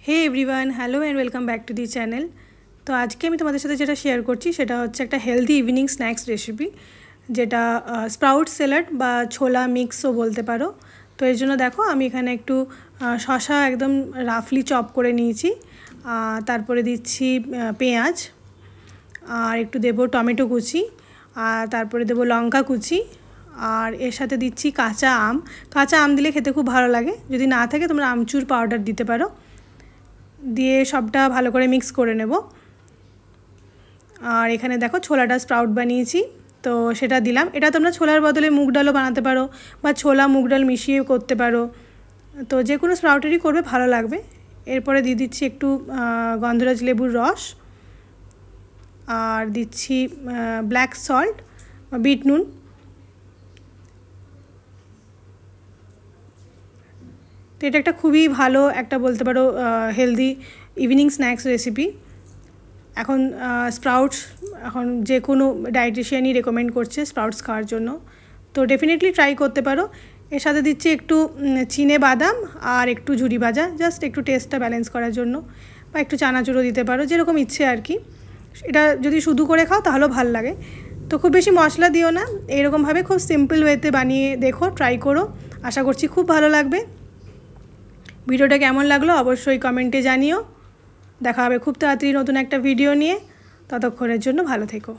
Hey everyone, hello and welcome back to the channel. তো আজকে আমি তোমাদের সাথে যেটা শেয়ার করছি সেটা হচ্ছে একটা হেলদি ইভিনিং স্ন্যাক্স রেসিপি, যেটা স্প্রাউট স্যালাড বা ছোলা মিক্সও বলতে পারো। তো এর জন্য দেখো আমি এখানে একটু শসা একদম রাফলি চপ করে নিয়েছি, তারপরে দিচ্ছি পেঁয়াজ, আর একটু দেবো টমেটো কুচি, আর তারপরে দেবো লঙ্কা কুচি, আর এর সাথে দিচ্ছি কাঁচা আম। কাঁচা আম দিলে খেতে খুব ভালো লাগে, যদি না থাকে তোমরা আমচুর পাউডার দিতে পারো। দিয়ে সবটা ভালো করে মিক্স করে নেব। আর এখানে দেখো ছোলাটা স্প্রাউট বানিয়েছি, তো সেটা দিলাম। এটা তোমরা ছোলার বদলে মুগ ডালও বানাতে পারো, বা ছোলা মুগ ডাল মিশিয়ে করতে পারো, তো যে কোনো স্প্রাউটেরই করবে ভালো লাগবে। এরপরে দিয়ে দিচ্ছি একটু গন্ধরাজ লেবুর রস, আর দিচ্ছি ব্ল্যাক সল্ট বা বিট নুন। তো এটা একটা খুবই ভালো একটা বলতে পারো হেলদি ইভিনিং স্ন্যাক্স রেসিপি। এখন স্প্রাউটস এখন যে কোনো ডায়েটিশিয়ানই রেকমেন্ড করছে স্প্রাউটস খাওয়ার জন্য, তো ডেফিনেটলি ট্রাই করতে পারো। এর সাথে দিচ্ছি একটু চিনে বাদাম আর একটু ঝুরি ভাজা, জাস্ট একটু টেস্টটা ব্যালেন্স করার জন্য, বা একটু চানাচুরও দিতে পারো, যেরকম ইচ্ছে আর কি। এটা যদি শুধু করে খাও তাহলেও ভালো লাগে। তো খুব বেশি মশলা দিও না, এইরকমভাবে খুব সিম্পল ওয়েতে বানিয়ে দেখো, ট্রাই করো, আশা করছি খুব ভালো লাগবে। ভিডিওটা কেমন লাগলো অবশ্যই কমেন্টে জানিও। দেখা হবে খুব তাড়াতাড়ি নতুন একটা ভিডিও নিয়ে, ততক্ষণের জন্য ভালো থেকো।